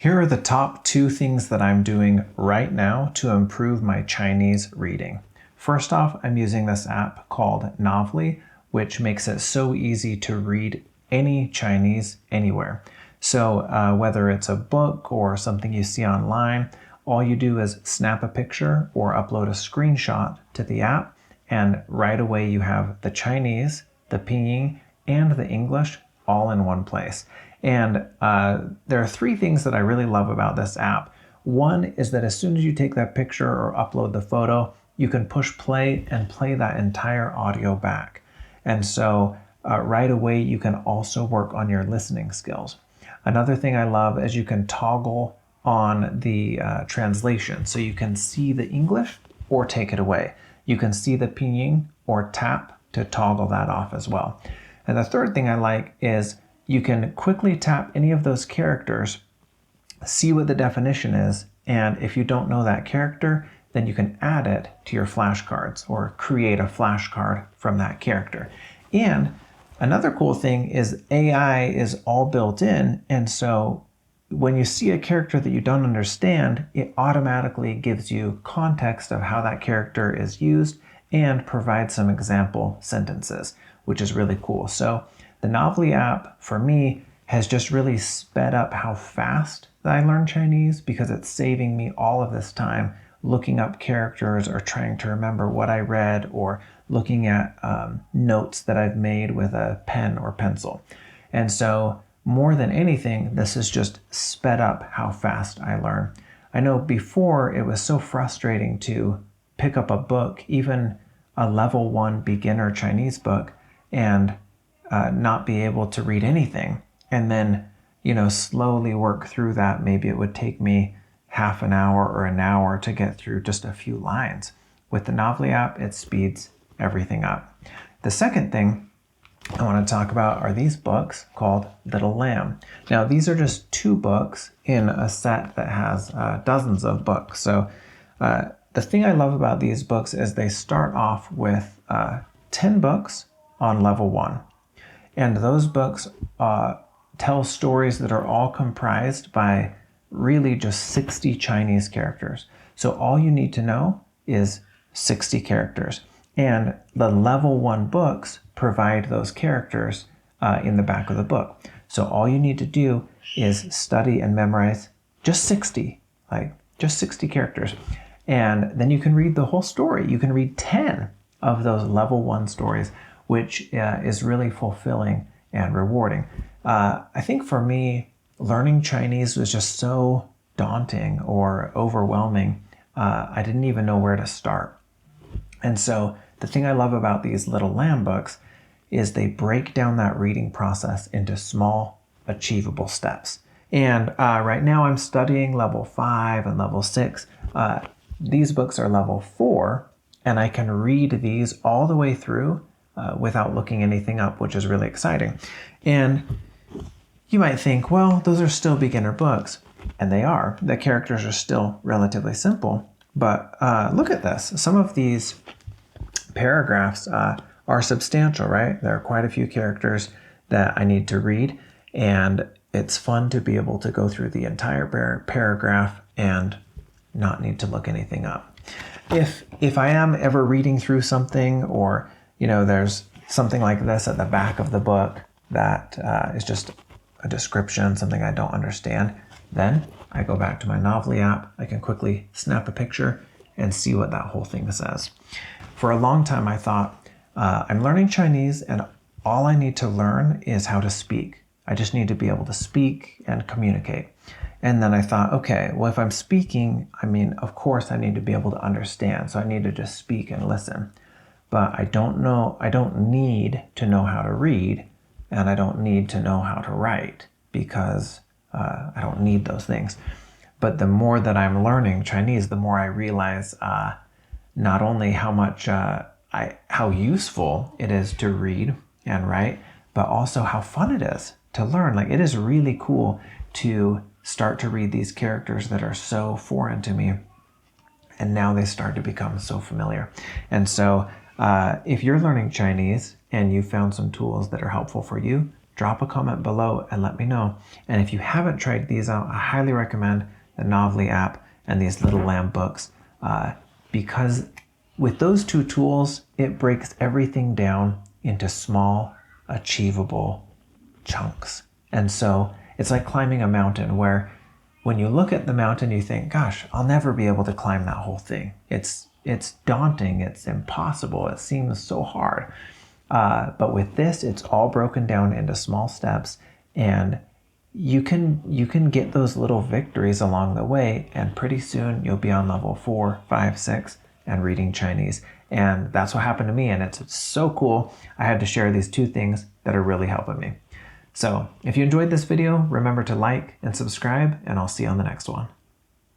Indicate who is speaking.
Speaker 1: Here are the top 2 things that I'm doing right now to improve my Chinese reading. First off, I'm using this app called Novely, which makes it so easy to read any Chinese anywhere. So whether it's a book or something you see online, all you do is snap a picture or upload a screenshot to the app, and right away you have the Chinese, the pinyin, and the English all in one place. And there are 3 things that I really love about this app. One is that as soon as you take that picture or upload the photo, you can push play and play that entire audio back. And so right away, you can also work on your listening skills. Another thing I love is you can toggle on the translation. So you can see the English or take it away. You can see the pinyin or tap to toggle that off as well. And the third thing I like is you can quickly tap any of those characters, see what the definition is, and if you don't know that character, then you can add it to your flashcards or create a flashcard from that character. And another cool thing is AI is all built in, and so when you see a character that you don't understand, it automatically gives you context of how that character is used and provides some example sentences, which is really cool. So the Novely app, for me, has just really sped up how fast that I learn Chinese because it's saving me all of this time looking up characters or trying to remember what I read or looking at notes that I've made with a pen or pencil. And so more than anything, this has just sped up how fast I learn. I know before it was so frustrating to pick up a book, even a level 1 beginner Chinese book, and not be able to read anything, and then slowly work through that. Maybe it would take me half an hour or an hour to get through just a few lines. With the Novely app, it speeds everything up. The second thing I want to talk about are these books called Little Lamb. Now these are just 2 books in a set that has dozens of books. So the thing I love about these books is they start off with 10 books on level 1. And those books tell stories that are all comprised by really just 60 Chinese characters. So all you need to know is 60 characters. And the level 1 books provide those characters in the back of the book. So all you need to do is study and memorize just 60 characters. And then you can read the whole story. You can read 10 of those level 1 stories, which is really fulfilling and rewarding. I think for me, learning Chinese was just so daunting or overwhelming. I didn't even know where to start. And so the thing I love about these Little Lamb books is they break down that reading process into small, achievable steps. And right now I'm studying level 5 and level 6. These books are level 4, and I can read these all the way through without looking anything up, which is really exciting. And you might think, well, those are still beginner books. And they are. The characters are still relatively simple. But look at this. Some of these paragraphs are substantial, right? There are quite a few characters that I need to read. And it's fun to be able to go through the entire paragraph and not need to look anything up. If I am ever reading through something, or there's something like this at the back of the book that is just a description, something I don't understand, then I go back to my Novely app. I can quickly snap a picture and see what that whole thing says. For a long time, I thought, I'm learning Chinese and all I need to learn is how to speak. I just need to be able to speak and communicate. And then I thought, okay, well, if I'm speaking, of course I need to be able to understand. So I need to just speak and listen. But I don't need to know how to read, and I don't need to know how to write, because I don't need those things. But the more that I'm learning Chinese, the more I realize not only how useful it is to read and write, but also how fun it is to learn. Like, it is really cool to start to read these characters that are so foreign to me, and now they start to become so familiar. And so if you're learning Chinese and you found some tools that are helpful for you, drop a comment below and let me know. And if you haven't tried these out, I highly recommend the Novely app and these Little Lamb books, because with those two tools, it breaks everything down into small, achievable chunks. And so it's like climbing a mountain, where when you look at the mountain, you think, gosh, I'll never be able to climb that whole thing. It's daunting, it's impossible, it seems so hard. But with this, it's all broken down into small steps, and you can get those little victories along the way, and pretty soon you'll be on level 4, 5, 6 and reading Chinese. And that's what happened to me, and it's so cool. I had to share these two things that are really helping me. So if you enjoyed this video, remember to like and subscribe, and I'll see you on the next one.